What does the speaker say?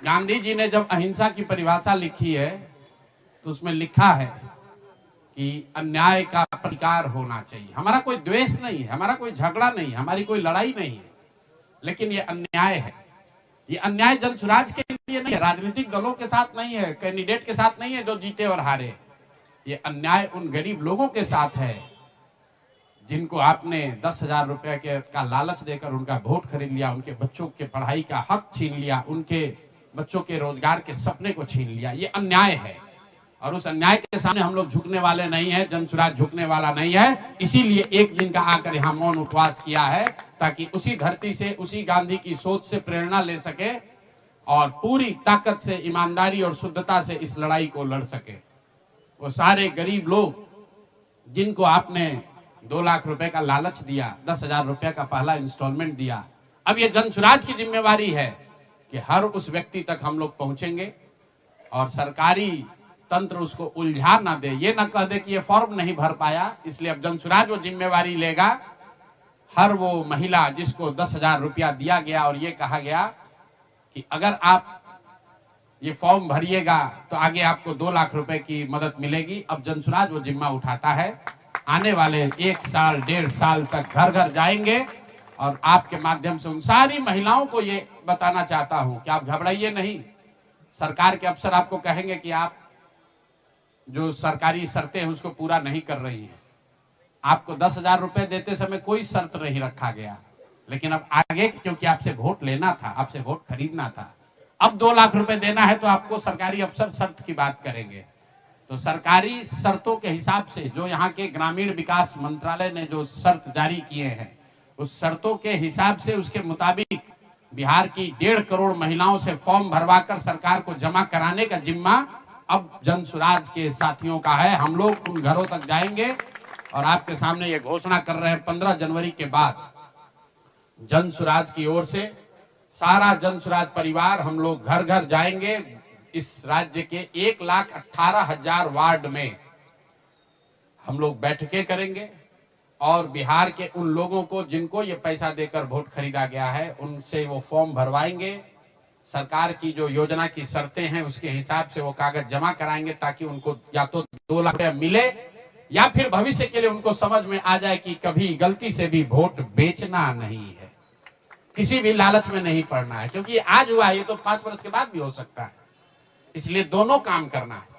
गांधी जी ने जब अहिंसा की परिभाषा लिखी है तो उसमें लिखा है कि अन्याय का प्रतिकार होना चाहिए। हमारा कोई द्वेष नहीं है, हमारा कोई झगड़ा नहीं है, हमारी कोई लड़ाई नहीं है, लेकिन ये अन्याय है। ये अन्याय जनसुराज के लिए नहीं है, राजनीतिक दलों के साथ नहीं है, कैंडिडेट के साथ नहीं है जो जीते और हारे। ये अन्याय उन गरीब लोगों के साथ है जिनको आपने 10,000 रुपए का लालच देकर उनका वोट खरीद लिया, उनके बच्चों के पढ़ाई का हक छीन लिया, उनके बच्चों के रोजगार के सपने को छीन लिया। ये अन्याय है और उस अन्याय के सामने हम लोग झुकने वाले नहीं है, जनसुराज झुकने वाला नहीं है। इसीलिए एक दिन का आकर यहाँ मौन उपवास किया है ताकि उसी धरती से, उसी गांधी की सोच से प्रेरणा ले सके और पूरी ताकत से, ईमानदारी और शुद्धता से इस लड़ाई को लड़ सके। वो सारे गरीब लोग जिनको आपने 2 लाख रुपए का लालच दिया, 10,000 रुपए का पहला इंस्टॉलमेंट दिया, अब ये जनसुराज की जिम्मेवारी है कि हर उस व्यक्ति तक हम लोग पहुंचेंगे और सरकारी तंत्र उसको उलझा ना दे, ये ना कह दे कि ये फॉर्म नहीं भर पाया। इसलिए अब जनसुराज वो जिम्मेवारी लेगा। हर वो महिला जिसको 10,000 रुपया दिया गया और ये कहा गया कि अगर आप ये फॉर्म भरिएगा तो आगे आपको 2 लाख रुपए की मदद मिलेगी, अब जनसुराज वो जिम्मा उठाता है। आने वाले 1 साल 1.5 साल तक घर घर जाएंगे और आपके माध्यम से उन सारी महिलाओं को ये बताना चाहता हूं कि आप घबराइए नहीं। सरकार के अफसर आपको कहेंगे कि आप जो सरकारी शर्तें हैं उसको पूरा नहीं कर रही है। आपको 10,000 रुपए देते समय कोई शर्त नहीं रखा गया, लेकिन अब आगे क्योंकि आपसे वोट लेना था, आपसे वोट खरीदना था, अब 2 लाख रुपए देना है तो आपको सरकारी अफसर शर्त की बात करेंगे। तो सरकारी शर्तों के हिसाब से जो यहाँ के ग्रामीण विकास मंत्रालय ने जो शर्त जारी किए हैं, उस शर्तों के हिसाब से, उसके मुताबिक बिहार की 1.5 करोड़ महिलाओं से फॉर्म भरवाकर सरकार को जमा कराने का जिम्मा अब जनसुराज के साथियों का है। हम लोग उन घरों तक जाएंगे और आपके सामने ये घोषणा कर रहे हैं 15 जनवरी के बाद जनसुराज की ओर से सारा जनसुराज परिवार हम लोग घर घर जाएंगे। इस राज्य के 1,18,000 वार्ड में हम लोग बैठकें करेंगे और बिहार के उन लोगों को जिनको ये पैसा देकर वोट खरीदा गया है उनसे वो फॉर्म भरवाएंगे। सरकार की जो योजना की शर्तें हैं उसके हिसाब से वो कागज जमा कराएंगे ताकि उनको या तो 2 लाख रुपया मिले या फिर भविष्य के लिए उनको समझ में आ जाए कि कभी गलती से भी वोट बेचना नहीं है, किसी भी लालच में नहीं पड़ना है, क्योंकि आज हुआ है, ये तो 5 वर्ष के बाद भी हो सकता है। इसलिए दोनों काम करना है।